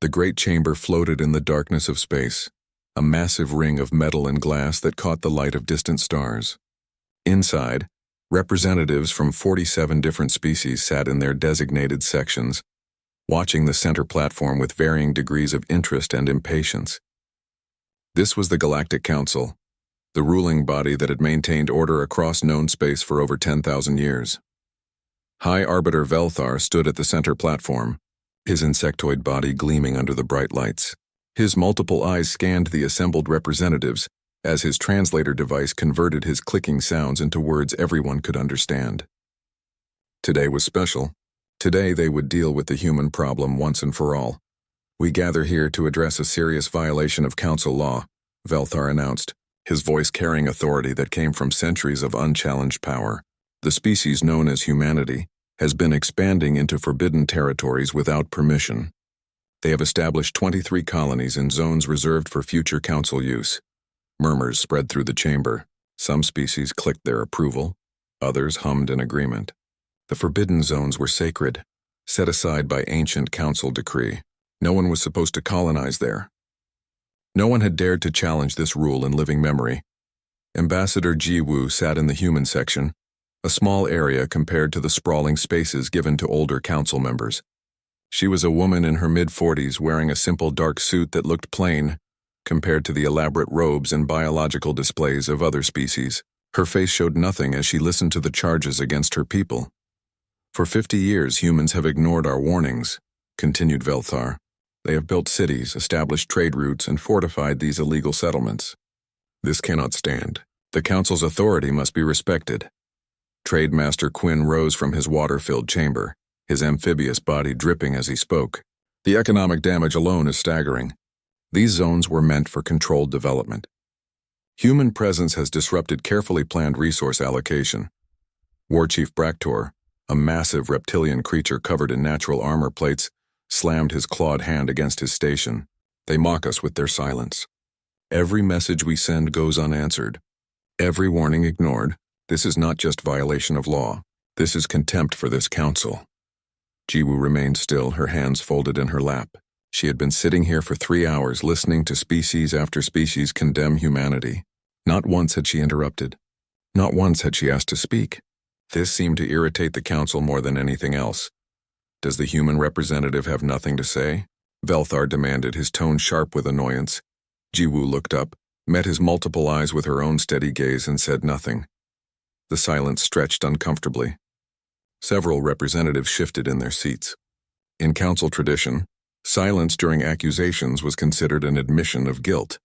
The great chamber floated in the darkness of space, a massive ring of metal and glass that caught the light of distant stars. Inside, representatives from 47 different species sat in their designated sections, watching the center platform with varying degrees of interest and impatience. This was the Galactic Council, the ruling body that had maintained order across known space for over 10,000 years. High Arbiter Velthar stood at the center platform, his insectoid body gleaming under the bright lights. His multiple eyes scanned the assembled representatives as his translator device converted his clicking sounds into words everyone could understand. Today was special. Today they would deal with the human problem once and for all. We gather here to address a serious violation of council law, Velthar announced, his voice carrying authority that came from centuries of unchallenged power. The species known as humanity has been expanding into forbidden territories without permission. They have established 23 colonies in zones reserved for future council use. Murmurs spread through the chamber. Some species clicked their approval, others hummed in agreement. The forbidden zones were sacred, set aside by ancient council decree. No one was supposed to colonize there. No one had dared to challenge this rule in living memory. Ambassador Ji Woo sat in the human section, a small area compared to the sprawling spaces given to older council members. She was a woman in her mid-40s wearing a simple dark suit that looked plain compared to the elaborate robes and biological displays of other species. Her face showed nothing as she listened to the charges against her people. For 50 years, humans have ignored our warnings, continued Velthar. They have built cities, established trade routes, and fortified these illegal settlements. This cannot stand. The council's authority must be respected. Trade Master Quinn rose from his water-filled chamber, his amphibious body dripping as he spoke. The economic damage alone is staggering. These zones were meant for controlled development. Human presence has disrupted carefully planned resource allocation. War Chief Bractor, a massive reptilian creature covered in natural armor plates, slammed his clawed hand against his station. They mock us with their silence. Every message we send goes unanswered. Every warning ignored. This is not just violation of law. This is contempt for this council. Jiwoo remained still, her hands folded in her lap. She had been sitting here for 3 hours listening to species after species condemn humanity. Not once had she interrupted. Not once had she asked to speak. This seemed to irritate the council more than anything else. Does the human representative have nothing to say? Velthar demanded, his tone sharp with annoyance. Jiwoo looked up, met his multiple eyes with her own steady gaze, and said nothing. The silence stretched uncomfortably. Several representatives shifted in their seats. In council tradition, silence during accusations was considered an admission of guilt.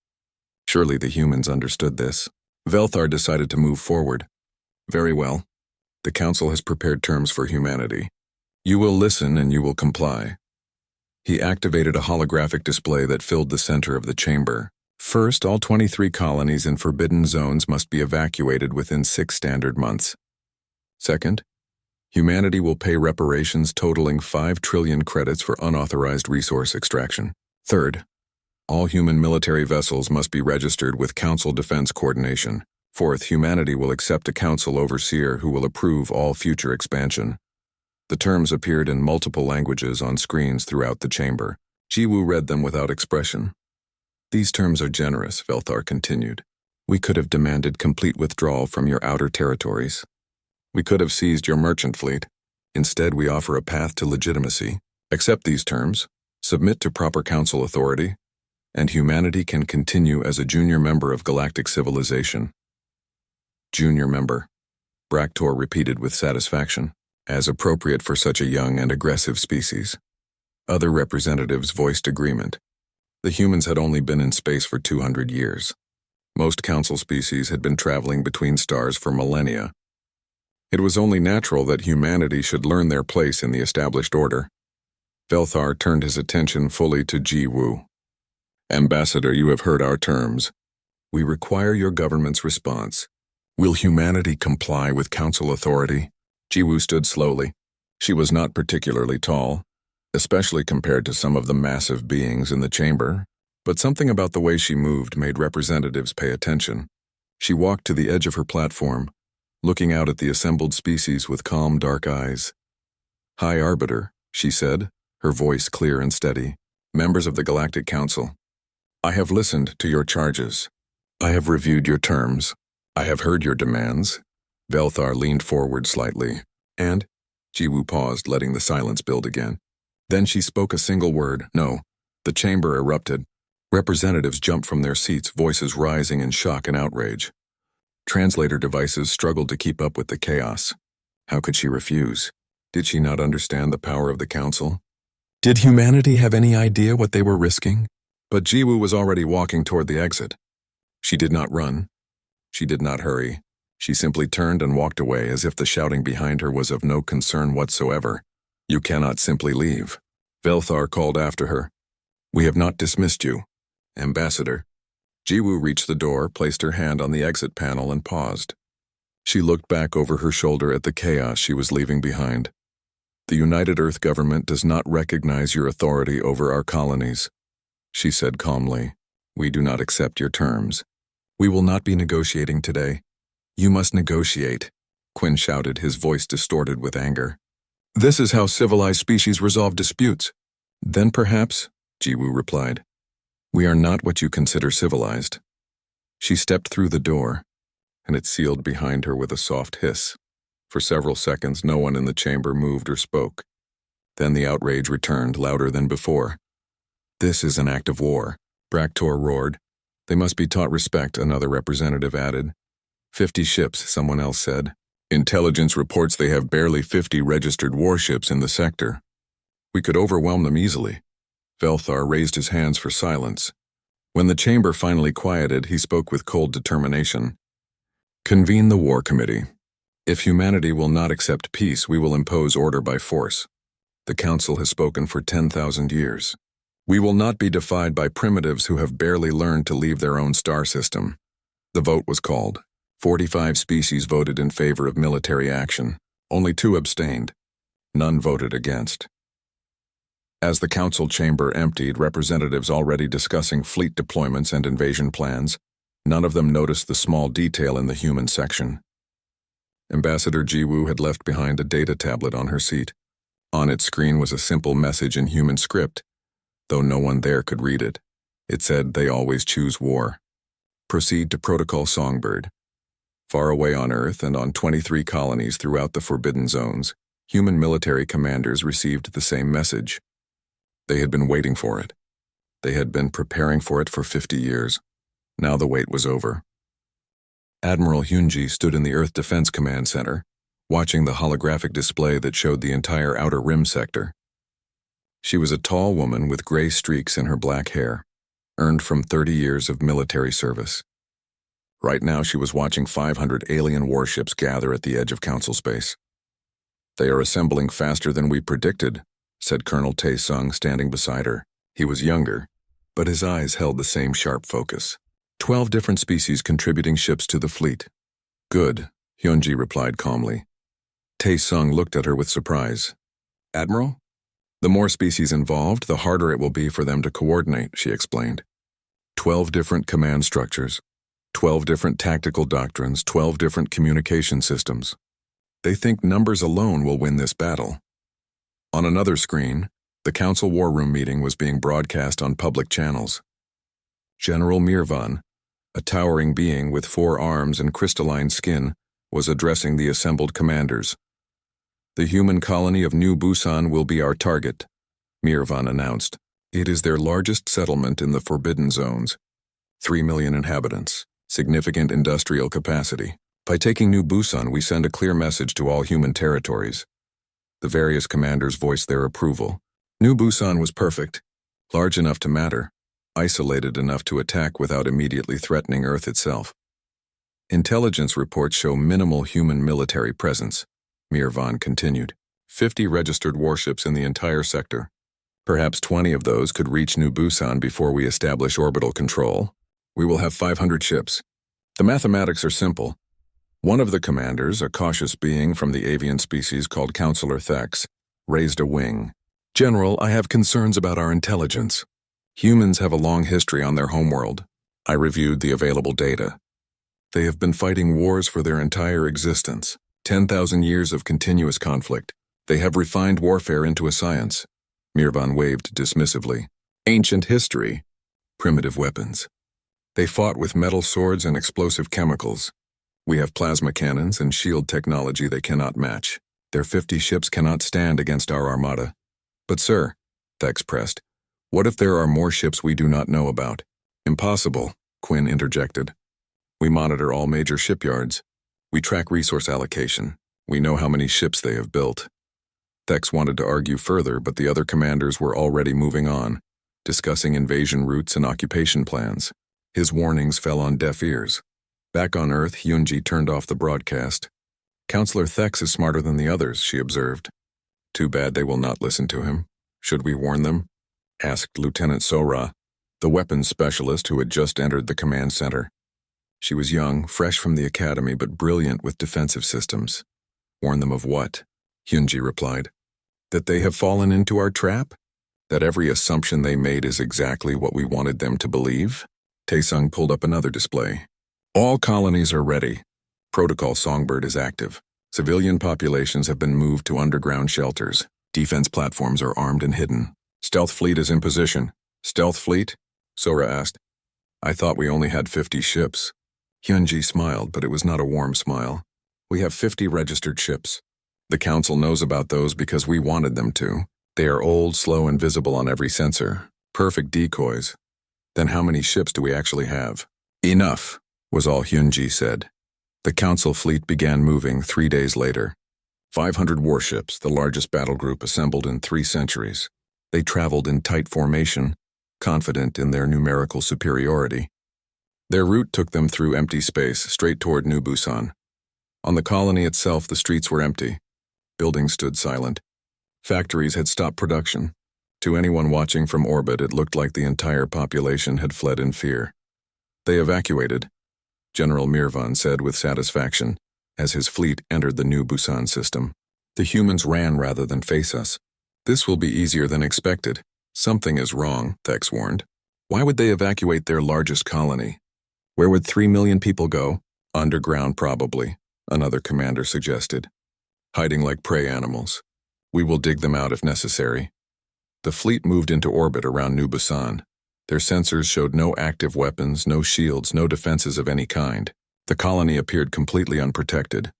Surely the humans understood this. Velthar decided to move forward. Very well. The council has prepared terms for humanity. You will listen and you will comply. He activated a holographic display that filled the center of the chamber. First, all 23 colonies in forbidden zones must be evacuated within 6 standard months. Second, humanity will pay reparations totaling 5 trillion credits for unauthorized resource extraction. Third, all human military vessels must be registered with Council Defense Coordination. Fourth, humanity will accept a council overseer who will approve all future expansion. The terms appeared in multiple languages on screens throughout the chamber. Jiwoo read them without expression. These terms are generous, Velthar continued. We could have demanded complete withdrawal from your outer territories. We could have seized your merchant fleet. Instead, we offer a path to legitimacy. Accept these terms, submit to proper council authority, and humanity can continue as a junior member of galactic civilization. Junior member, Bractor repeated with satisfaction, as appropriate for such a young and aggressive species. Other representatives voiced agreement. The humans had only been in space for 200 years. Most council species had been traveling between stars for millennia. It was only natural that humanity should learn their place in the established order. Velthar turned his attention fully to Jiwoo. Ambassador, you have heard our terms. We require your government's response. Will humanity comply with council authority? Jiwoo stood slowly. She was not particularly tall, especially compared to some of the massive beings in the chamber, but something about the way she moved made representatives pay attention. She walked to the edge of her platform, looking out at the assembled species with calm, dark eyes. High Arbiter, she said, her voice clear and steady. Members of the Galactic Council, I have listened to your charges. I have reviewed your terms. I have heard your demands. Velthar leaned forward slightly, and Jiwoo paused, letting the silence build again. Then she spoke a single word, no. The chamber erupted. Representatives jumped from their seats, voices rising in shock and outrage. Translator devices struggled to keep up with the chaos. How could she refuse? Did she not understand the power of the council? Did humanity have any idea what they were risking? But Jiwoo was already walking toward the exit. She did not run. She did not hurry. She simply turned and walked away as if the shouting behind her was of no concern whatsoever. You cannot simply leave. Velthar called after her. We have not dismissed you, Ambassador. Jiwoo reached the door, placed her hand on the exit panel, and paused. She looked back over her shoulder at the chaos she was leaving behind. The United Earth government does not recognize your authority over our colonies, she said calmly. We do not accept your terms. We will not be negotiating today. You must negotiate, Quinn shouted, his voice distorted with anger. This is how civilized species resolve disputes. Then perhaps, Jiwoo replied. We are not what you consider civilized. She stepped through the door, and it sealed behind her with a soft hiss. For several seconds, no one in the chamber moved or spoke. Then the outrage returned, louder than before. This is an act of war, Braktor roared. They must be taught respect, another representative added. 50 ships, someone else said. Intelligence reports they have barely 50 registered warships in the sector. We could overwhelm them easily. Velthar raised his hands for silence. When the chamber finally quieted, he spoke with cold determination. Convene the War Committee. If humanity will not accept peace, we will impose order by force. The Council has spoken for 10,000 years. We will not be defied by primitives who have barely learned to leave their own star system. The vote was called. 45 species voted in favor of military action. Only 2 abstained. None voted against. As the council chamber emptied, representatives already discussing fleet deployments and invasion plans, none of them noticed the small detail in the human section. Ambassador Jiwoo had left behind a data tablet on her seat. On its screen was a simple message in human script, though no one there could read it. It said, they always choose war. Proceed to Protocol Songbird. Far away on Earth and on 23 colonies throughout the Forbidden Zones, human military commanders received the same message. They had been waiting for it. They had been preparing for it for 50 years. Now the wait was over. Admiral Hyunji stood in the Earth Defense Command Center, watching the holographic display that showed the entire Outer Rim sector. She was a tall woman with gray streaks in her black hair, earned from 30 years of military service. Right now she was watching 500 alien warships gather at the edge of Council space. They are assembling faster than we predicted, said Colonel Tae-sung, standing beside her. He was younger, but his eyes held the same sharp focus. 12 different species contributing ships to the fleet. Good, Hyunji replied calmly. Tae-sung looked at her with surprise. Admiral? The more species involved, the harder it will be for them to coordinate, she explained. 12 different command structures, 12 different tactical doctrines, 12 different communication systems. They think numbers alone will win this battle. On another screen, the Council War Room meeting was being broadcast on public channels. General Mirvan, a towering being with 4 arms and crystalline skin, was addressing the assembled commanders. The human colony of New Busan will be our target, Mirvan announced. It is their largest settlement in the Forbidden Zones. 3 million inhabitants, significant industrial capacity. By taking New Busan, we send a clear message to all human territories. The various commanders voiced their approval. New Busan was perfect, large enough to matter, isolated enough to attack without immediately threatening Earth itself. Intelligence reports show minimal human military presence, Mirvan continued. 50 registered warships in the entire sector. Perhaps 20 of those could reach New Busan before we establish orbital control. We will have 500 ships. The mathematics are simple. One of the commanders, a cautious being from the avian species called Counselor Thex, raised a wing. General, I have concerns about our intelligence. Humans have a long history on their homeworld. I reviewed the available data. They have been fighting wars for their entire existence. 10,000 years of continuous conflict. They have refined warfare into a science. Mirvan waved dismissively. Ancient history. Primitive weapons. They fought with metal swords and explosive chemicals. We have plasma cannons and shield technology they cannot match. Their 50 ships cannot stand against our armada. But sir, Thex pressed, what if there are more ships we do not know about? Impossible, Quinn interjected. We monitor all major shipyards. We track resource allocation. We know how many ships they have built. Thex wanted to argue further, but the other commanders were already moving on, discussing invasion routes and occupation plans. His warnings fell on deaf ears. Back on Earth, Hyunji turned off the broadcast. Counselor Thex is smarter than the others, she observed. Too bad they will not listen to him. Should we warn them? Asked Lieutenant Sora, the weapons specialist who had just entered the command center. She was young, fresh from the academy, but brilliant with defensive systems. Warn them of what? Hyunji replied. That they have fallen into our trap? That every assumption they made is exactly what we wanted them to believe? Taesung pulled up another display. All colonies are ready. Protocol Songbird is active. Civilian populations have been moved to underground shelters. Defense platforms are armed and hidden. Stealth fleet is in position. Stealth fleet? Sora asked. I thought we only had 50 ships. Hyunji smiled, but it was not a warm smile. We have 50 registered ships. The Council knows about those because we wanted them to. They are old, slow, and visible on every sensor. Perfect decoys. Then how many ships do we actually have? Enough, was all Hyunji said. The Council fleet began moving 3 days later. 500 warships, the largest battle group assembled in 3 centuries. They traveled in tight formation, confident in their numerical superiority. Their route took them through empty space, straight toward New Busan. On the colony itself, the streets were empty. Buildings stood silent. Factories had stopped production. To anyone watching from orbit, it looked like the entire population had fled in fear. They evacuated, General Mirvan said with satisfaction, as his fleet entered the New Busan system. The humans ran rather than face us. This will be easier than expected. Something is wrong, Thex warned. Why would they evacuate their largest colony? Where would 3 million people go? Underground, probably, another commander suggested. Hiding like prey animals. We will dig them out if necessary. The fleet moved into orbit around New Busan. Their sensors showed no active weapons, no shields, no defenses of any kind. The colony appeared completely unprotected.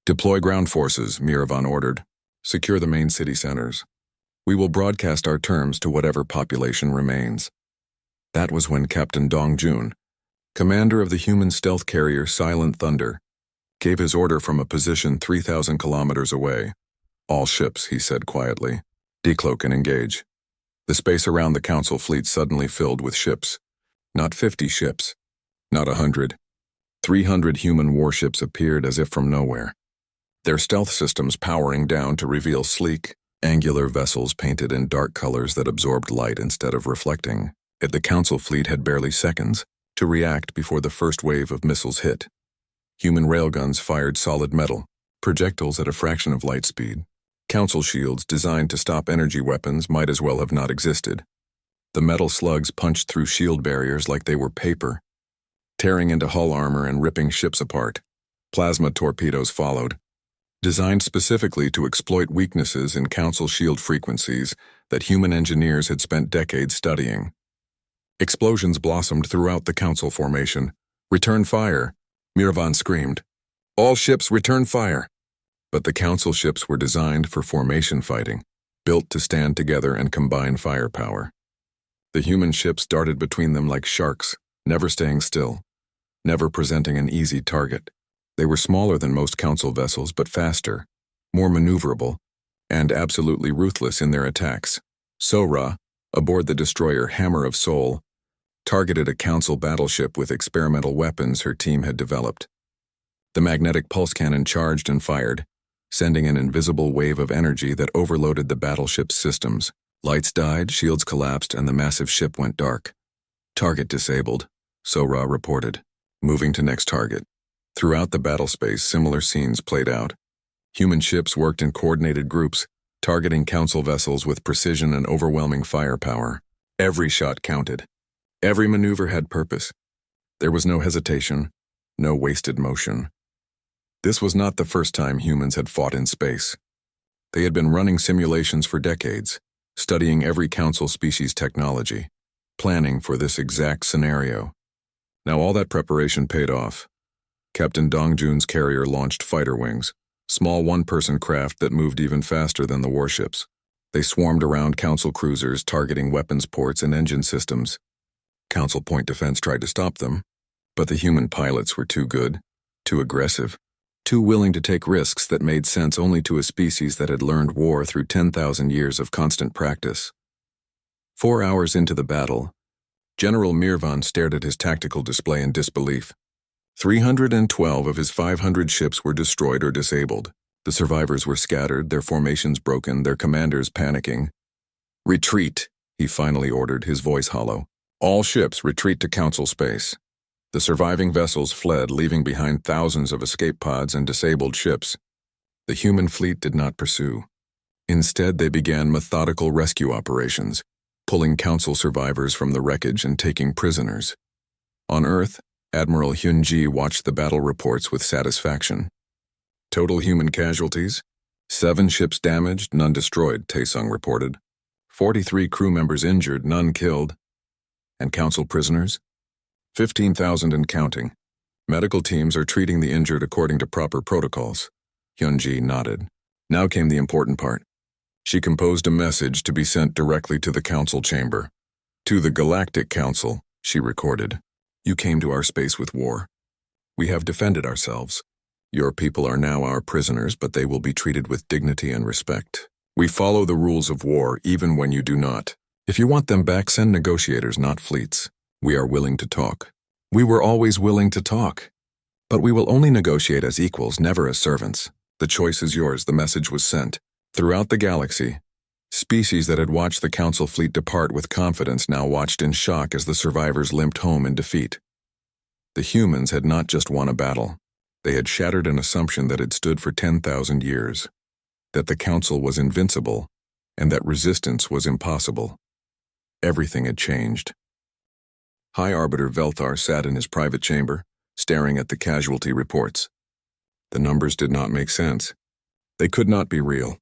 Deploy ground forces, Miravan ordered. Secure the main city centers. We will broadcast our terms to whatever population remains. That was when Captain Dong Jun, commander of the human stealth carrier Silent Thunder, gave his order from a position 3,000 kilometers away. All ships, he said quietly. Decloak and engage. The space around the Council fleet suddenly filled with ships. Not 50 ships. Not 100. 300 human warships appeared as if from nowhere. Their stealth systems powering down to reveal sleek, angular vessels painted in dark colors that absorbed light instead of reflecting. Yet the Council fleet had barely seconds to react before the first wave of missiles hit. Human railguns fired solid metal, projectiles at a fraction of light speed. Council shields designed to stop energy weapons might as well have not existed. The metal slugs punched through shield barriers like they were paper, tearing into hull armor and ripping ships apart. Plasma torpedoes followed, designed specifically to exploit weaknesses in Council shield frequencies that human engineers had spent decades studying. Explosions blossomed throughout the Council formation. Return fire, Miravan screamed. All ships return fire. But the Council ships were designed for formation fighting, built to stand together and combine firepower. The human ships darted between them like sharks, never staying still, never presenting an easy target. They were smaller than most Council vessels, but faster, more maneuverable, and absolutely ruthless in their attacks. Sora, aboard the destroyer Hammer of Soul, targeted a Council battleship with experimental weapons her team had developed. The magnetic pulse cannon charged and fired, sending an invisible wave of energy that overloaded the battleship's systems. Lights died, shields collapsed, and the massive ship went dark. Target disabled, Sora reported. Moving to next target. Throughout the battle space, similar scenes played out. Human ships worked in coordinated groups, targeting Council vessels with precision and overwhelming firepower. Every shot counted. Every maneuver had purpose. There was no hesitation, no wasted motion. This was not the first time humans had fought in space. They had been running simulations for decades, studying every council species technology, planning for this exact scenario. Now all that preparation paid off. Captain Dongjun's carrier launched fighter wings, small one-person craft that moved even faster than the warships. They swarmed around council cruisers, targeting weapons ports and engine systems. Council Point Defense tried to stop them, but the human pilots were too good, too aggressive, too willing to take risks that made sense only to a species that had learned war through 10,000 years of constant practice. 4 hours into the battle, General Mirvan stared at his tactical display in disbelief. 312 of his 500 ships were destroyed or disabled. The survivors were scattered, their formations broken, their commanders panicking. "Retreat," he finally ordered, his voice hollow. "All ships retreat to council space." The surviving vessels fled, leaving behind thousands of escape pods and disabled ships. The human fleet did not pursue. Instead, they began methodical rescue operations, pulling council survivors from the wreckage and taking prisoners. On Earth, Admiral Hyunji watched the battle reports with satisfaction. Total human casualties? 7 ships damaged, none destroyed, Taesung reported. 43 crew members injured, none killed. And council prisoners? 15,000 and counting. Medical teams are treating the injured according to proper protocols. Hyunji nodded. Now came the important part. She composed a message to be sent directly to the council chamber. "To the Galactic Council," she recorded. "You came to our space with war. We have defended ourselves. Your people are now our prisoners, but they will be treated with dignity and respect. We follow the rules of war even when you do not. If you want them back, send negotiators, not fleets. We are willing to talk." "We were always willing to talk. But we will only negotiate as equals, never as servants. The choice is yours," the message was sent. Throughout the galaxy, species that had watched the council fleet depart with confidence now watched in shock as the survivors limped home in defeat. The humans had not just won a battle. They had shattered an assumption that had stood for 10,000 years. That the council was invincible, and that resistance was impossible. Everything had changed. High Arbiter Velthar sat in his private chamber, staring at the casualty reports. The numbers did not make sense. They could not be real.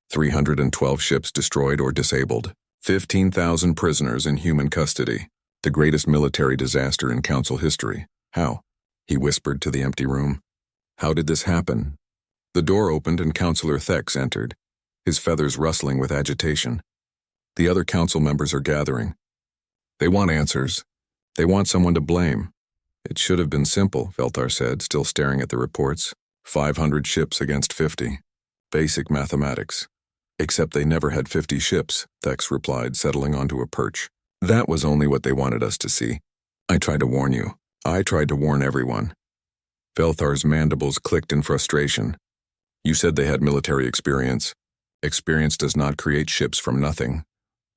312 ships destroyed or disabled. 15,000 prisoners in human custody. The greatest military disaster in council history. How? He whispered to the empty room. How did this happen? The door opened and Councillor Thex entered, his feathers rustling with agitation. The other council members are gathering. They want answers. They want someone to blame. It should have been simple, Velthar said, still staring at the reports. 500 ships against 50. Basic mathematics. Except they never had 50 ships, Thex replied, settling onto a perch. That was only what they wanted us to see. I tried to warn you. I tried to warn everyone. Velthar's mandibles clicked in frustration. You said they had military experience. Experience does not create ships from nothing.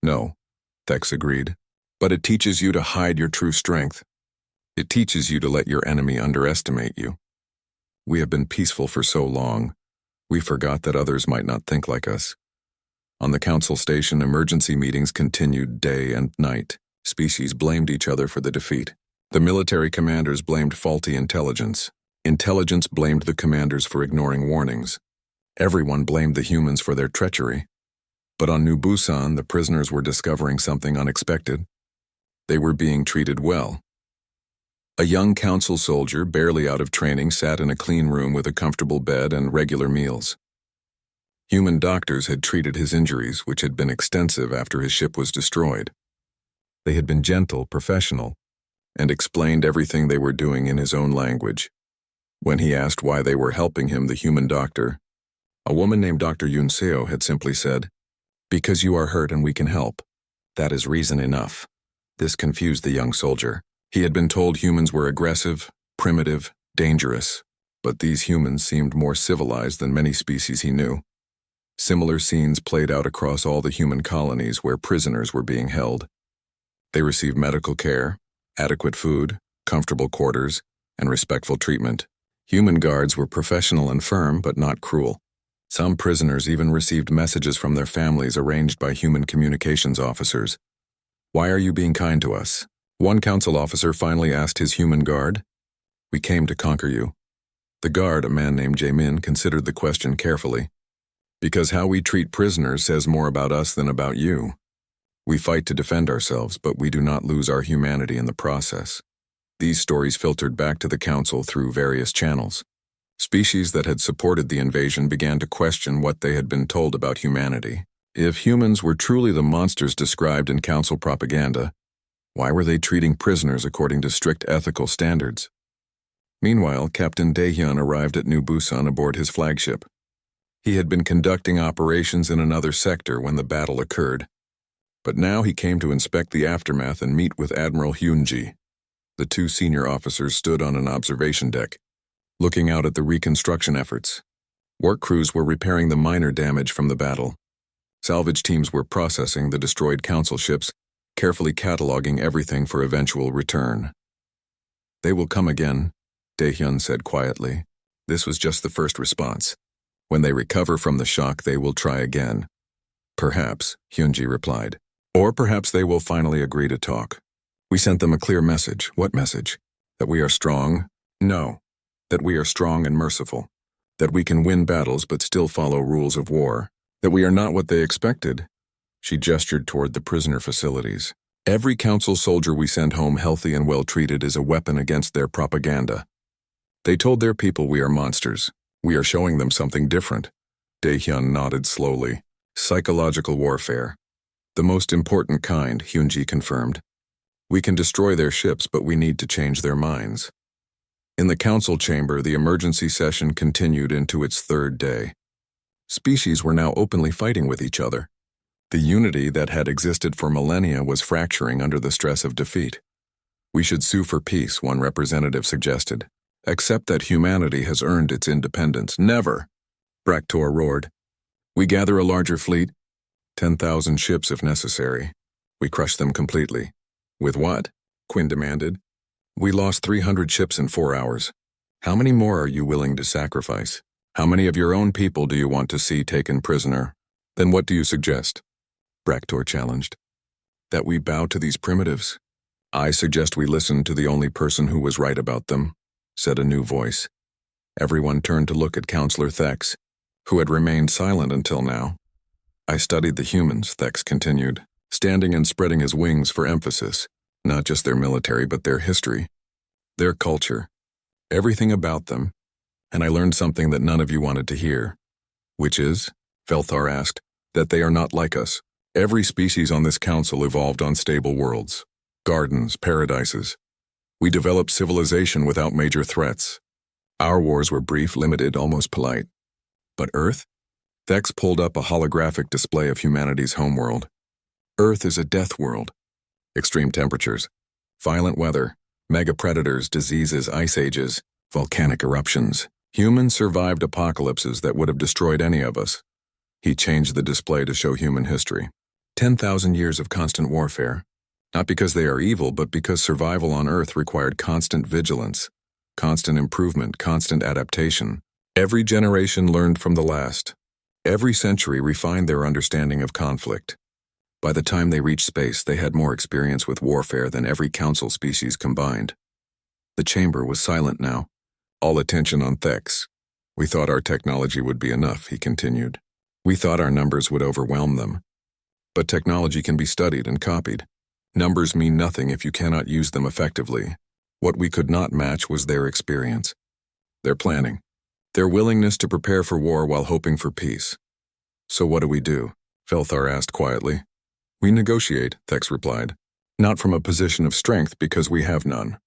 No, Thex agreed. But it teaches you to hide your true strength. It teaches you to let your enemy underestimate you. We have been peaceful for so long, we forgot that others might not think like us. On the council station, emergency meetings continued day and night. Species blamed each other for the defeat. The military commanders blamed faulty intelligence. Intelligence blamed the commanders for ignoring warnings. Everyone blamed the humans for their treachery. But on New Busan, the prisoners were discovering something unexpected. They were being treated well. A young council soldier, barely out of training, sat in a clean room with a comfortable bed and regular meals. Human doctors had treated his injuries, which had been extensive after his ship was destroyed. They had been gentle, professional, and explained everything they were doing in his own language. When he asked why they were helping him, the human doctor, a woman named Dr. Yunseo, had simply said, "Because you are hurt and we can help. That is reason enough." This confused the young soldier. He had been told humans were aggressive, primitive, dangerous, but these humans seemed more civilized than many species he knew. Similar scenes played out across all the human colonies where prisoners were being held. They received medical care, adequate food, comfortable quarters, and respectful treatment. Human guards were professional and firm, but not cruel. Some prisoners even received messages from their families arranged by human communications officers. "Why are you being kind to us?" One council officer finally asked his human guard. "We came to conquer you." The guard, a man named Jaemin, considered the question carefully. Because how we treat prisoners says more about us than about you. We fight to defend ourselves, but we do not lose our humanity in the process. These stories filtered back to the Council through various channels. Species that had supported the invasion began to question what they had been told about humanity. If humans were truly the monsters described in Council propaganda, why were they treating prisoners according to strict ethical standards? Meanwhile, Captain Daehyun arrived at New Busan aboard his flagship. He had been conducting operations in another sector when the battle occurred, but now he came to inspect the aftermath and meet with Admiral Hyunji. The two senior officers stood on an observation deck, looking out at the reconstruction efforts. Work crews were repairing the minor damage from the battle. Salvage teams were processing the destroyed Council ships, carefully cataloging everything for eventual return. "They will come again," Daehyun said quietly. This was just the first response. "When they recover from the shock, they will try again." "Perhaps," Hyunji replied. "Or perhaps they will finally agree to talk." "We sent them a clear message." "What message?" "That we are strong." "No. That we are strong and merciful. That we can win battles but still follow rules of war. That we are not what they expected." She gestured toward the prisoner facilities. "Every Council soldier we send home healthy and well-treated is a weapon against their propaganda. They told their people we are monsters. We are showing them something different." Daehyun nodded slowly. "Psychological warfare. The most important kind," Hyunji confirmed. "We can destroy their ships, but we need to change their minds." In the Council chamber, the emergency session continued into its third day. Species were now openly fighting with each other. The unity that had existed for millennia was fracturing under the stress of defeat. "We should sue for peace," one representative suggested. "Accept that humanity has earned its independence." "Never!" Braktor roared. "We gather a larger fleet, 10,000 ships if necessary. We crush them completely." "With what?" Quinn demanded. "We lost 300 ships in 4 hours. How many more are you willing to sacrifice? How many of your own people do you want to see taken prisoner? Then what do you suggest?" Braktor challenged. "That we bow to these primitives." "I suggest we listen to the only person who was right about them," said a new voice. Everyone turned to look at Counselor Thex, who had remained silent until now. "I studied the humans," Thex continued, standing and spreading his wings for emphasis, not just their military but their history, their culture, everything about them, and I learned something that none of you wanted to hear. "Which is?" Felthar asked. "That they are not like us. Every species on this council evolved on stable worlds, gardens, paradises. We developed civilization without major threats. Our wars were brief, limited, almost polite. But Earth?" Thex pulled up a holographic display of humanity's homeworld. "Earth is a death world. Extreme temperatures, violent weather, mega-predators, diseases, ice ages, volcanic eruptions. Humans survived apocalypses that would have destroyed any of us." He changed the display to show human history. 10,000 years of constant warfare. Not because they are evil, but because survival on Earth required constant vigilance, constant improvement, constant adaptation. Every generation learned from the last. Every century refined their understanding of conflict. By the time they reached space, they had more experience with warfare than every council species combined. The chamber was silent now, all attention on Thex. "We thought our technology would be enough," he continued. "We thought our numbers would overwhelm them. But technology can be studied and copied. Numbers mean nothing if you cannot use them effectively. What we could not match was their experience, their planning, their willingness to prepare for war while hoping for peace." "So what do we do?" Felthar asked quietly. "We negotiate," Thex replied. "Not from a position of strength because we have none.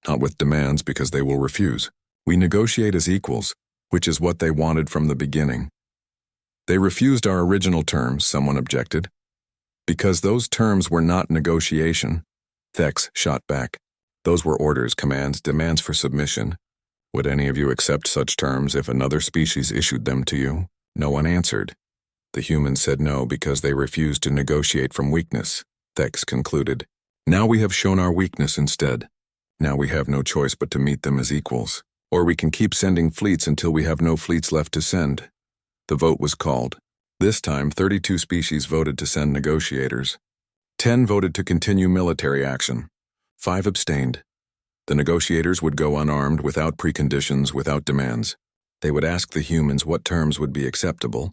Not with demands because they will refuse. We negotiate as equals, which is what they wanted from the beginning." "They refused our original terms," someone objected. "Because those terms were not negotiation," Thex shot back. "Those were orders, commands, demands for submission. Would any of you accept such terms if another species issued them to you?" No one answered. "The humans said no because they refused to negotiate from weakness," Thex concluded. "Now we have shown our weakness instead. Now we have no choice but to meet them as equals. Or we can keep sending fleets until we have no fleets left to send." The vote was called. This time, 32 species voted to send negotiators. 10 voted to continue military action. 5 abstained. The negotiators would go unarmed, without preconditions, without demands. They would ask the humans what terms would be acceptable.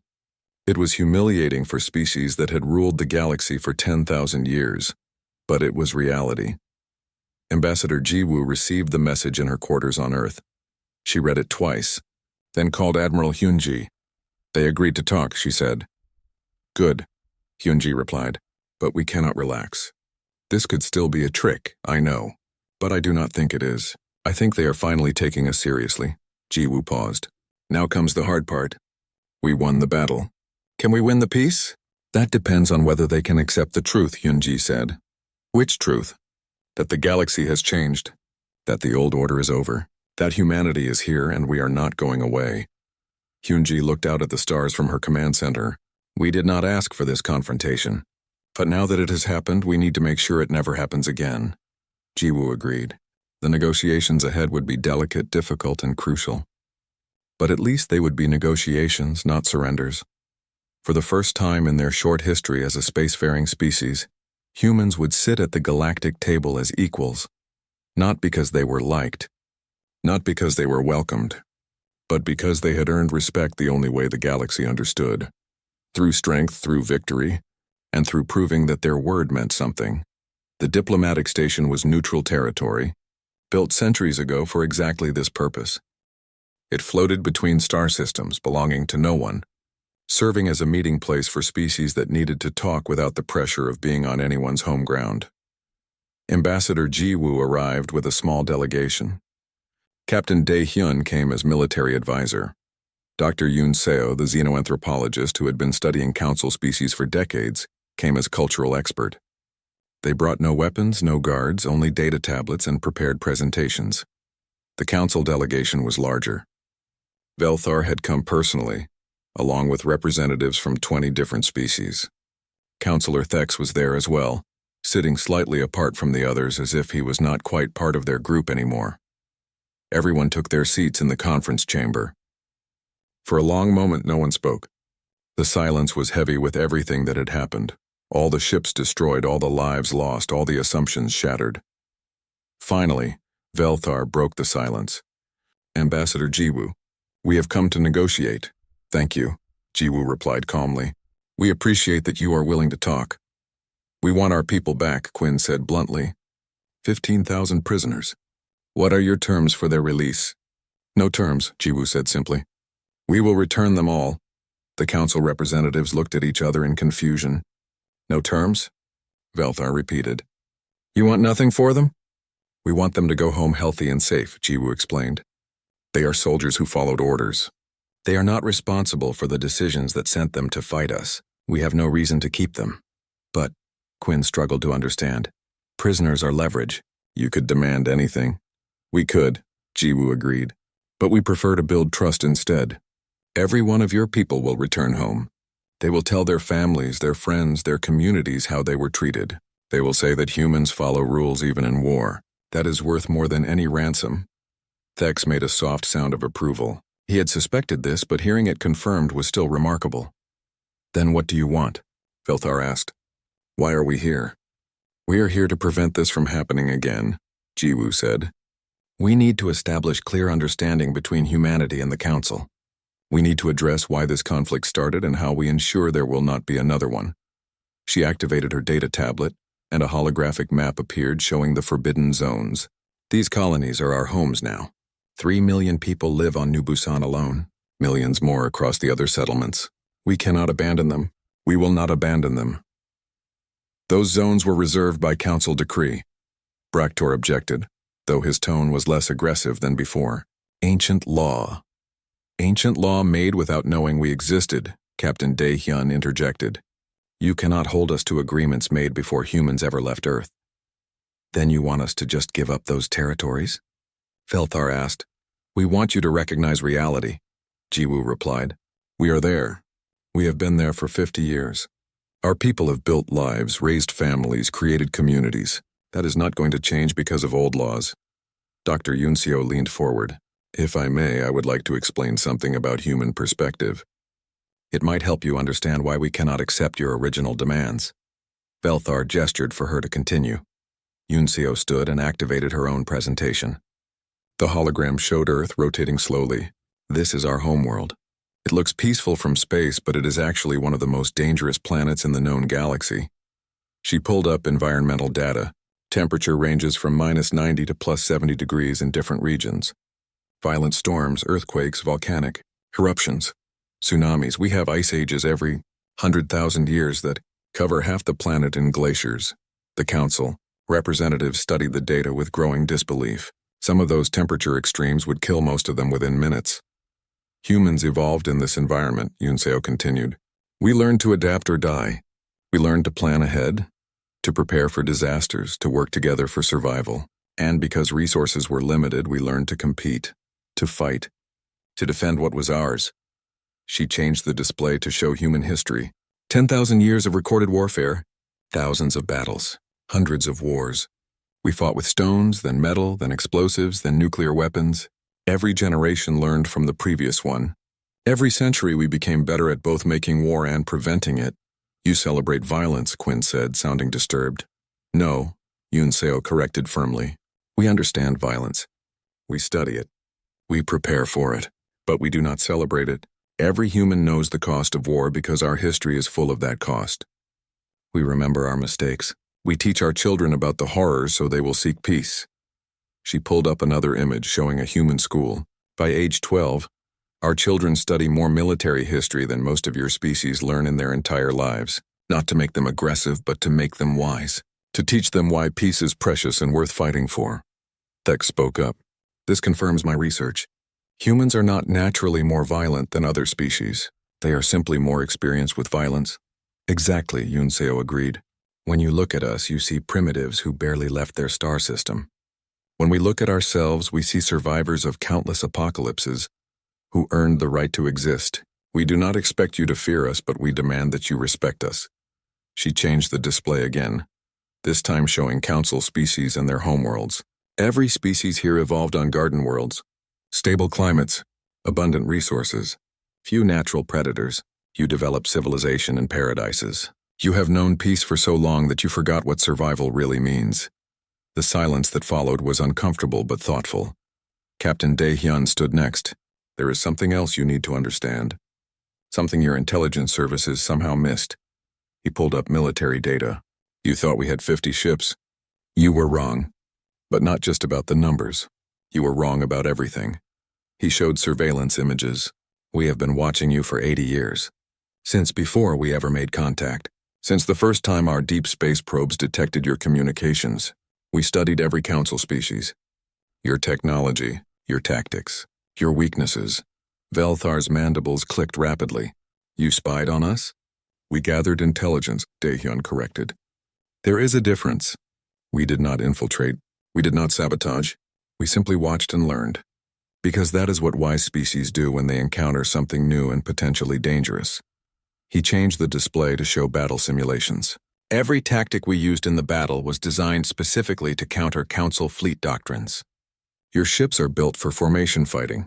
It was humiliating for species that had ruled the galaxy for 10,000 years, but it was reality. Ambassador Jiwoo received the message in her quarters on Earth. She read it twice, then called Admiral Hyunji. They agreed to talk, she said. Good, Hyunji replied, but we cannot relax. This could still be a trick, I know, but I do not think it is. I think they are finally taking us seriously. Jiwoo paused. Now comes the hard part. We won the battle. Can we win the peace? That depends on whether they can accept the truth, Hyunji said. Which truth? That the galaxy has changed. That the old order is over. That humanity is here and we are not going away. Hyunji looked out at the stars from her command center. We did not ask for this confrontation. But now that it has happened, we need to make sure it never happens again. Jiwoo agreed. The negotiations ahead would be delicate, difficult, and crucial. But at least they would be negotiations, not surrenders. For the first time in their short history as a spacefaring species, humans would sit at the galactic table as equals, not because they were liked, not because they were welcomed, but because they had earned respect the only way the galaxy understood, through strength, through victory, and through proving that their word meant something. The diplomatic station was neutral territory, built centuries ago for exactly this purpose. It floated between star systems belonging to no one, serving as a meeting place for species that needed to talk without the pressure of being on anyone's home ground. Ambassador Jiwoo arrived with a small delegation. Captain Dae-hyun came as military advisor. Dr. Yoon Seo, the xenoanthropologist who had been studying council species for decades, came as cultural expert. They brought no weapons, no guards, only data tablets and prepared presentations. The council delegation was larger. Velthar had come personally, along with representatives from 20 different species. Counselor Thex was there as well, sitting slightly apart from the others as if he was not quite part of their group anymore. Everyone took their seats in the conference chamber. For a long moment, no one spoke. The silence was heavy with everything that had happened. All the ships destroyed, all the lives lost, all the assumptions shattered. Finally, Velthar broke the silence. Ambassador Jiwoo, we have come to negotiate. Thank you, Jiwoo replied calmly. We appreciate that you are willing to talk. We want our people back, Quinn said bluntly. 15,000 prisoners. What are your terms for their release? No terms, Jiwoo said simply. We will return them all. The council representatives looked at each other in confusion. No terms? Velthar repeated. You want nothing for them? We want them to go home healthy and safe, Jiwoo explained. They are soldiers who followed orders. They are not responsible for the decisions that sent them to fight us. We have no reason to keep them. But, Quinn struggled to understand, prisoners are leverage. You could demand anything. We could, Jiwoo agreed. But we prefer to build trust instead. Every one of your people will return home. They will tell their families, their friends, their communities how they were treated. They will say that humans follow rules even in war. That is worth more than any ransom. Thex made a soft sound of approval. He had suspected this, but hearing it confirmed was still remarkable. Then what do you want? Velthar asked. Why are we here? We are here to prevent this from happening again, Jiwoo said. We need to establish clear understanding between humanity and the Council. We need to address why this conflict started and how we ensure there will not be another one. She activated her data tablet, and a holographic map appeared showing the forbidden zones. These colonies are our homes now. 3 million people live on New Busan alone, millions more across the other settlements. We cannot abandon them. We will not abandon them. Those zones were reserved by council decree. Braktor objected, though his tone was less aggressive than before. Ancient law. Ancient law made without knowing we existed, Captain Dae-hyun interjected. You cannot hold us to agreements made before humans ever left Earth. Then you want us to just give up those territories? Velthar asked. We want you to recognize reality, Jiwoo replied. We are there. We have been there for 50 years. Our people have built lives, raised families, created communities. That is not going to change because of old laws. Dr. Yoon Seo leaned forward. If I may, I would like to explain something about human perspective. It might help you understand why we cannot accept your original demands. Velthar gestured for her to continue. Yoon Seo stood and activated her own presentation. The hologram showed Earth rotating slowly. This is our homeworld. It looks peaceful from space, but it is actually one of the most dangerous planets in the known galaxy. She pulled up environmental data. Temperature ranges from -90 to +70 degrees in different regions. Violent storms, earthquakes, volcanic eruptions, tsunamis. We have ice ages every 100,000 years that cover half the planet in glaciers. The council representatives studied the data with growing disbelief. Some of those temperature extremes would kill most of them within minutes. Humans evolved in this environment, Yunseo continued. We learned to adapt or die. We learned to plan ahead, to prepare for disasters, to work together for survival. And because resources were limited, we learned to compete, to fight, to defend what was ours. She changed the display to show human history. 10,000 years of recorded warfare, thousands of battles, hundreds of wars. We fought with stones, then metal, then explosives, then nuclear weapons. Every generation learned from the previous one. Every century we became better at both making war and preventing it. You celebrate violence, Quinn said, sounding disturbed. No, Yunseo corrected firmly. We understand violence. We study it. We prepare for it. But we do not celebrate it. Every human knows the cost of war because our history is full of that cost. We remember our mistakes. We teach our children about the horrors so they will seek peace. She pulled up another image showing a human school. By age 12, our children study more military history than most of your species learn in their entire lives. Not to make them aggressive, but to make them wise. To teach them why peace is precious and worth fighting for. Thex spoke up. This confirms my research. Humans are not naturally more violent than other species. They are simply more experienced with violence. Exactly, Yunseo agreed. When you look at us, you see primitives who barely left their star system. When we look at ourselves, we see survivors of countless apocalypses who earned the right to exist. We do not expect you to fear us, but we demand that you respect us. She changed the display again, this time showing council species and their homeworlds. Every species here evolved on garden worlds. Stable climates, abundant resources, few natural predators. You develop civilization in paradises. You have known peace for so long that you forgot what survival really means. The silence that followed was uncomfortable but thoughtful. Captain Dae-hyun stood next. There is something else you need to understand. Something your intelligence services somehow missed. He pulled up military data. You thought we had 50 ships. You were wrong. But not just about the numbers. You were wrong about everything. He showed surveillance images. We have been watching you for 80 years. Since before we ever made contact. Since the first time our deep space probes detected your communications. We studied every council species. Your technology, your tactics, your weaknesses. Velthar's mandibles clicked rapidly. You spied on us? We gathered intelligence, Dae-hyun corrected. There is a difference. We did not infiltrate. We did not sabotage. We simply watched and learned. Because that is what wise species do when they encounter something new and potentially dangerous. He changed the display to show battle simulations. Every tactic we used in the battle was designed specifically to counter Council fleet doctrines. Your ships are built for formation fighting,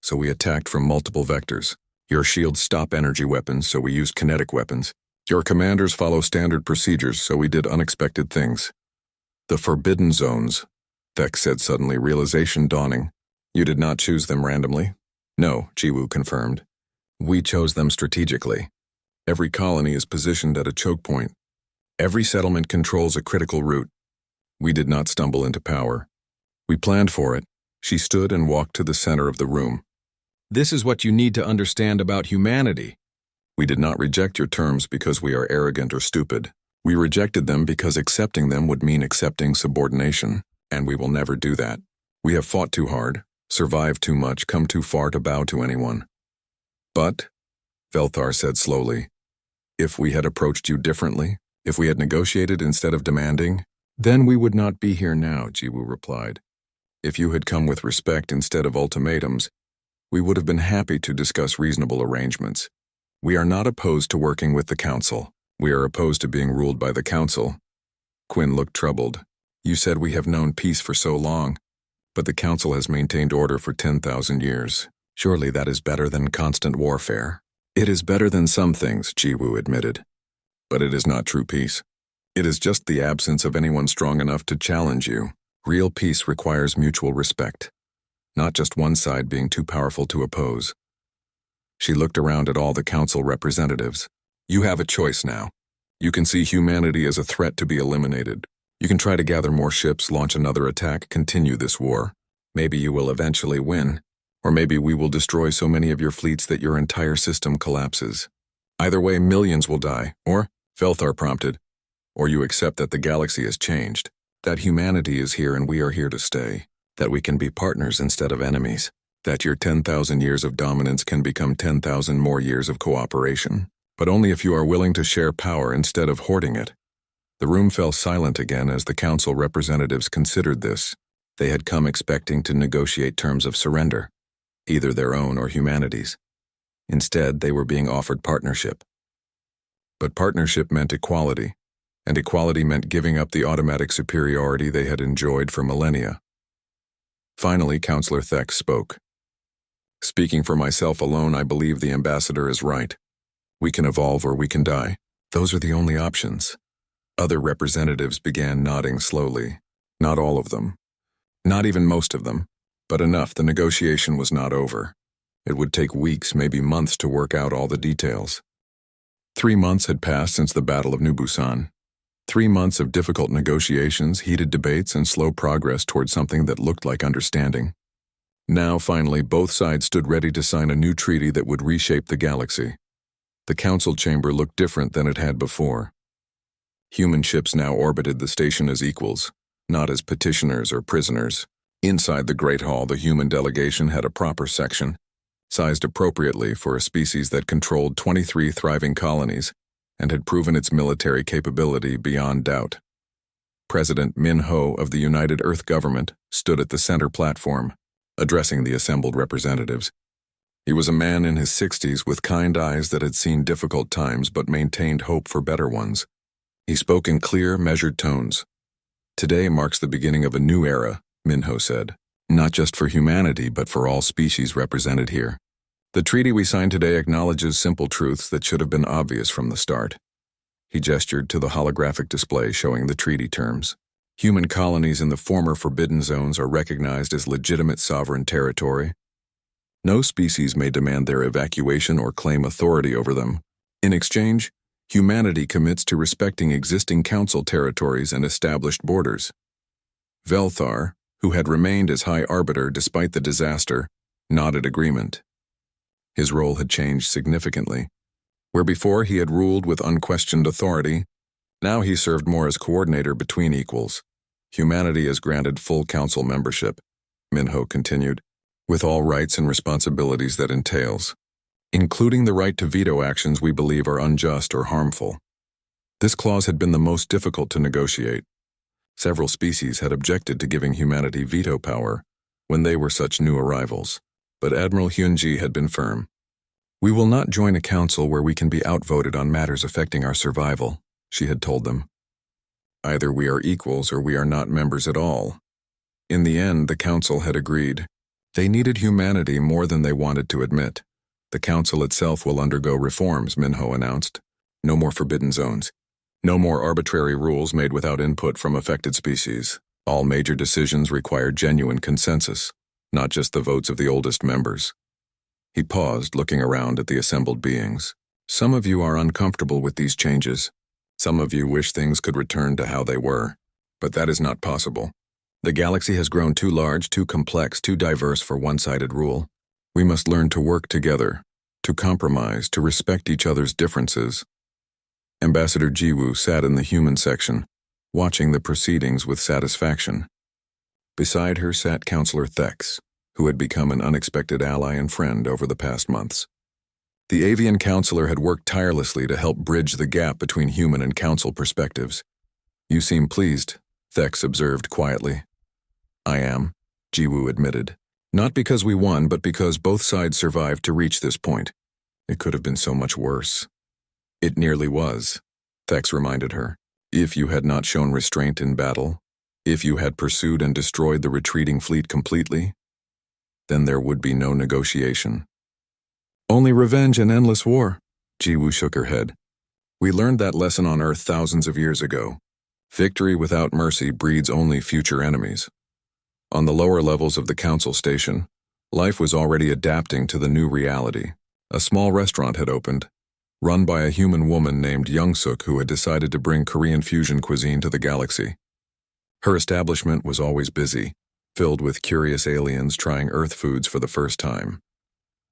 so we attacked from multiple vectors. Your shields stop energy weapons, so we used kinetic weapons. Your commanders follow standard procedures, so we did unexpected things. The forbidden zones, Thex said suddenly, realization dawning. You did not choose them randomly? No, Jiwoo confirmed. We chose them strategically. Every colony is positioned at a choke point. Every settlement controls a critical route. We did not stumble into power. We planned for it. She stood and walked to the center of the room. This is what you need to understand about humanity. We did not reject your terms because we are arrogant or stupid. We rejected them because accepting them would mean accepting subordination, and we will never do that. We have fought too hard, survived too much, come too far to bow to anyone. But, Velthar said slowly, if we had approached you differently, if we had negotiated instead of demanding, then we would not be here now, Jiwoo replied. If you had come with respect instead of ultimatums, we would have been happy to discuss reasonable arrangements. We are not opposed to working with the Council. We are opposed to being ruled by the Council. Quinn looked troubled. You said we have known peace for so long, but the Council has maintained order for 10,000 years. Surely that is better than constant warfare. It is better than some things, Jiwoo admitted. But it is not true peace. It is just the absence of anyone strong enough to challenge you. Real peace requires mutual respect, not just one side being too powerful to oppose. She looked around at all the council representatives. You have a choice now. You can see humanity as a threat to be eliminated. You can try to gather more ships, launch another attack, continue this war. Maybe you will eventually win, or maybe we will destroy so many of your fleets that your entire system collapses. Either way, millions will die, or, Velthar prompted, or you accept that the galaxy has changed, that humanity is here and we are here to stay, that we can be partners instead of enemies, that your 10,000 years of dominance can become 10,000 more years of cooperation, but only if you are willing to share power instead of hoarding it. The room fell silent again as the council representatives considered this. They had come expecting to negotiate terms of surrender, either their own or humanity's. Instead, they were being offered partnership. But partnership meant equality, and equality meant giving up the automatic superiority they had enjoyed for millennia. Finally, Councillor Thex spoke. Speaking for myself alone, I believe the ambassador is right. We can evolve or we can die. Those are the only options. Other representatives began nodding slowly. Not all of them. Not even most of them. But enough, the negotiation was not over. It would take weeks, maybe months, to work out all the details. 3 months had passed since the Battle of New Busan. 3 months of difficult negotiations, heated debates, and slow progress toward something that looked like understanding. Now, finally, both sides stood ready to sign a new treaty that would reshape the galaxy. The council chamber looked different than it had before. Human ships now orbited the station as equals, not as petitioners or prisoners. Inside the Great Hall, the human delegation had a proper section, sized appropriately for a species that controlled 23 thriving colonies and had proven its military capability beyond doubt. President Min Ho of the United Earth Government stood at the center platform, addressing the assembled representatives. He was a man in his 60s with kind eyes that had seen difficult times but maintained hope for better ones. He spoke in clear, measured tones. Today marks the beginning of a new era, Min Ho said, not just for humanity but for all species represented here. The treaty we signed today acknowledges simple truths that should have been obvious from the start. He gestured to the holographic display showing the treaty terms. Human colonies in the former forbidden zones are recognized as legitimate sovereign territory. No species may demand their evacuation or claim authority over them. In exchange, humanity commits to respecting existing council territories and established borders. Velthar, who had remained as High Arbiter despite the disaster, nodded agreement. His role had changed significantly. Where before he had ruled with unquestioned authority, now he served more as coordinator between equals. Humanity is granted full council membership, Min Ho continued, with all rights and responsibilities that entails, including the right to veto actions we believe are unjust or harmful. This clause had been the most difficult to negotiate. Several species had objected to giving humanity veto power when they were such new arrivals, but Admiral Hyunji had been firm. We will not join a council where we can be outvoted on matters affecting our survival, she had told them. Either we are equals or we are not members at all. In the end, the council had agreed. They needed humanity more than they wanted to admit. The council itself will undergo reforms, Min Ho announced. No more forbidden zones. No more arbitrary rules made without input from affected species. All major decisions require genuine consensus, not just the votes of the oldest members. He paused, looking around at the assembled beings. Some of you are uncomfortable with these changes. Some of you wish things could return to how they were. But that is not possible. The galaxy has grown too large, too complex, too diverse for one-sided rule. We must learn to work together, to compromise, to respect each other's differences. Ambassador Jiwoo sat in the human section, watching the proceedings with satisfaction. Beside her sat Councillor Thex, who had become an unexpected ally and friend over the past months. The avian counselor had worked tirelessly to help bridge the gap between human and council perspectives. You seem pleased, Thex observed quietly. I am, Jiwoo admitted. Not because we won, but because both sides survived to reach this point. It could have been so much worse. It nearly was, Thex reminded her. If you had not shown restraint in battle, if you had pursued and destroyed the retreating fleet completely, then there would be no negotiation. Only revenge and endless war, Jiwoo shook her head. We learned that lesson on Earth thousands of years ago. Victory without mercy breeds only future enemies. On the lower levels of the council station, life was already adapting to the new reality. A small restaurant had opened, run by a human woman named Young-suk who had decided to bring Korean fusion cuisine to the galaxy. Her establishment was always busy, filled with curious aliens trying Earth foods for the first time.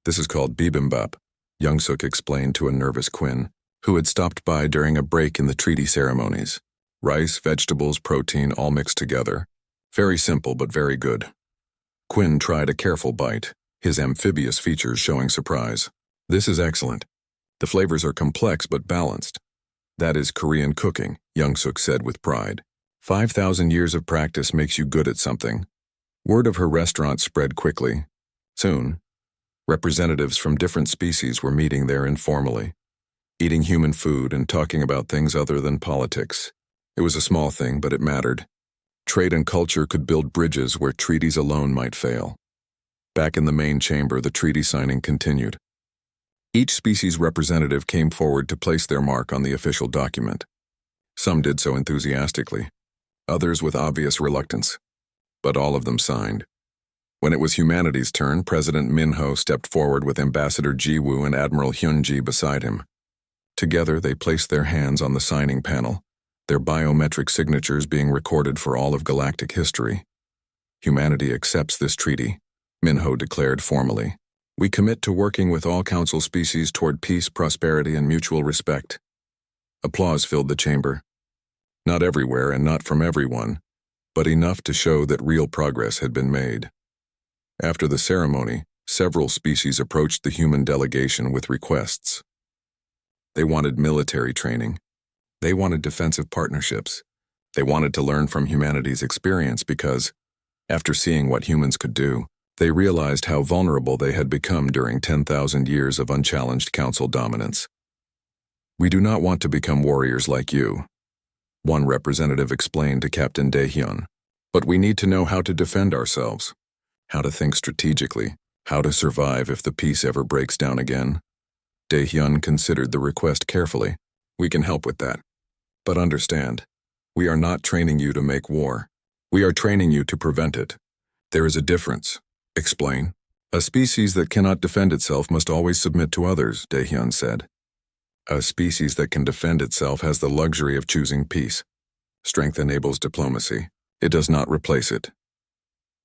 "This is called bibimbap," Young-suk explained to a nervous Quinn, who had stopped by during a break in the treaty ceremonies. "Rice, vegetables, protein, all mixed together. Very simple but very good." Quinn tried a careful bite, his amphibious features showing surprise. "This is excellent. The flavors are complex but balanced." "That is Korean cooking," Young-suk said with pride. 5,000 years of practice makes you good at something." Word of her restaurant spread quickly. Soon, representatives from different species were meeting there informally, eating human food and talking about things other than politics. It was a small thing, but it mattered. Trade and culture could build bridges where treaties alone might fail. Back in the main chamber, the treaty signing continued. Each species representative came forward to place their mark on the official document. Some did so enthusiastically, others with obvious reluctance, but all of them signed. When it was humanity's turn, President Min-ho stepped forward with Ambassador Ji-woo and Admiral Hyun-ji beside him. Together, they placed their hands on the signing panel, their biometric signatures being recorded for all of galactic history. "Humanity accepts this treaty," Min-ho declared formally. "We commit to working with all council species toward peace, prosperity, and mutual respect." Applause filled the chamber. Not everywhere and not from everyone, but enough to show that real progress had been made. After the ceremony, several species approached the human delegation with requests. They wanted military training. They wanted defensive partnerships. They wanted to learn from humanity's experience because, after seeing what humans could do, they realized how vulnerable they had become during 10,000 years of unchallenged council dominance. "We do not want to become warriors like you," one representative explained to Captain Daehyun, "but we need to know how to defend ourselves, how to think strategically, how to survive if the peace ever breaks down again." Daehyun considered the request carefully. "We can help with that. But understand, we are not training you to make war. We are training you to prevent it. There is a difference." "Explain." "A species that cannot defend itself must always submit to others," Daehyun said. "A species that can defend itself has the luxury of choosing peace. Strength enables diplomacy. It does not replace it."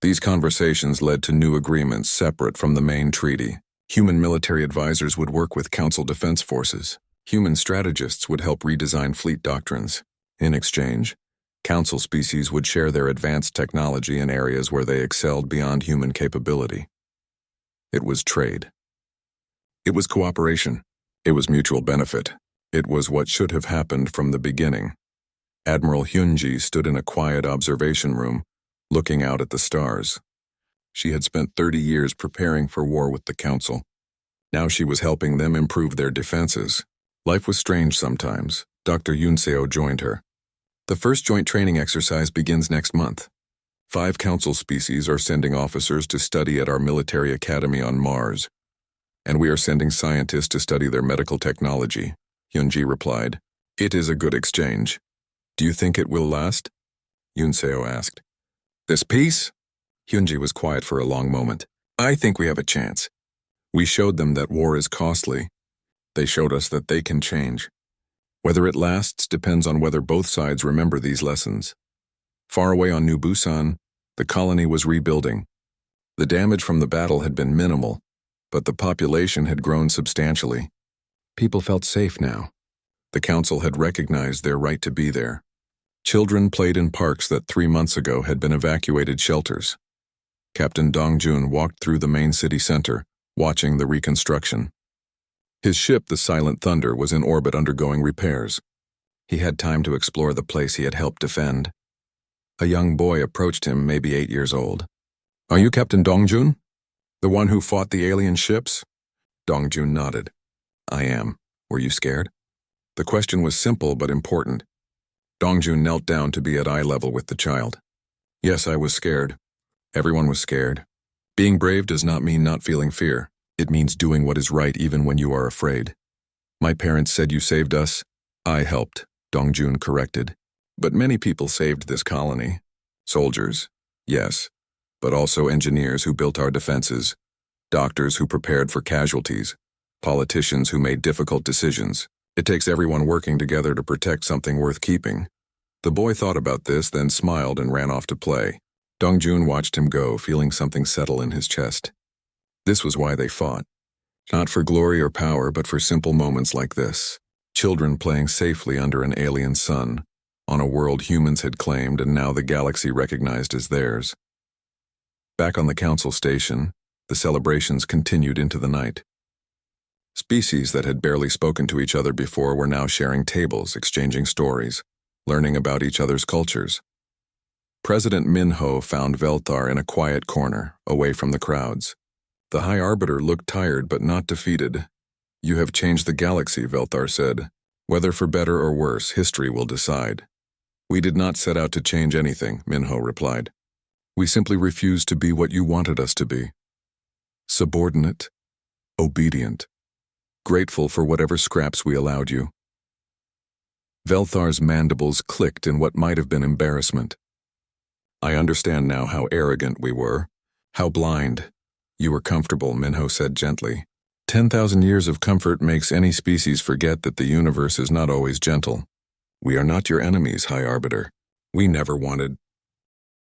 These conversations led to new agreements separate from the main treaty. Human military advisors would work with council defense forces. Human strategists would help redesign fleet doctrines. In exchange, council species would share their advanced technology in areas where they excelled beyond human capability. It was trade. It was cooperation. It was mutual benefit. It was what should have happened from the beginning. Admiral Hyun-ji stood in a quiet observation room, looking out at the stars. She had spent 30 years preparing for war with the council. Now she was helping them improve their defenses. Life was strange sometimes. Dr. Yunseo joined her. "The first joint training exercise begins next month. 5 council species are sending officers to study at our military academy on Mars, and we are sending scientists to study their medical technology," Hyun-ji replied. "It is a good exchange." "Do you think it will last?" Yunseo asked. "This peace?" Hyun-ji was quiet for a long moment. "I think we have a chance. We showed them that war is costly. They showed us that they can change. Whether it lasts depends on whether both sides remember these lessons." Far away on New Busan, the colony was rebuilding. The damage from the battle had been minimal, but the population had grown substantially. People felt safe now. The council had recognized their right to be there. Children played in parks that 3 months ago had been evacuated shelters. Captain Dong-jun walked through the main city center, watching the reconstruction. His ship, the Silent Thunder, was in orbit undergoing repairs. He had time to explore the place he had helped defend. A young boy approached him, maybe 8 years old. "Are you Captain Dong-jun? The one who fought the alien ships?" Dong-jun nodded. "I am. Were you scared?" The question was simple but important. Dong-jun knelt down to be at eye level with the child. "Yes, I was scared. Everyone was scared. Being brave does not mean not feeling fear. It means doing what is right even when you are afraid. My parents said you saved us. I helped," Dong-jun corrected. "But many people saved this colony. Soldiers, yes, but also engineers who built our defenses, doctors who prepared for casualties, politicians who made difficult decisions. It takes everyone working together to protect something worth keeping. The boy thought about this, then smiled and ran off to play. Dongjun watched him go, feeling something settle in his chest. This was why they fought. Not for glory or power, but for simple moments like this. Children playing safely under an alien sun, on a world humans had claimed and now the galaxy recognized as theirs. Back on the council station, the celebrations continued into the night. Species that had barely spoken to each other before were now sharing tables, exchanging stories, learning about each other's cultures. President Minho found Velthar in a quiet corner, away from the crowds. The High Arbiter looked tired but not defeated. "You have changed the galaxy," Velthar said. "Whether for better or worse, history will decide." "We did not set out to change anything," Minho replied. "We simply refused to be what you wanted us to be. Subordinate, obedient, grateful for whatever scraps we allowed you." Velthar's mandibles clicked in what might have been embarrassment. "I understand now how arrogant we were, how blind. You were comfortable," Minho said gently. 10,000 years of comfort makes any species forget that the universe is not always gentle. "We are not your enemies, High Arbiter. We never wanted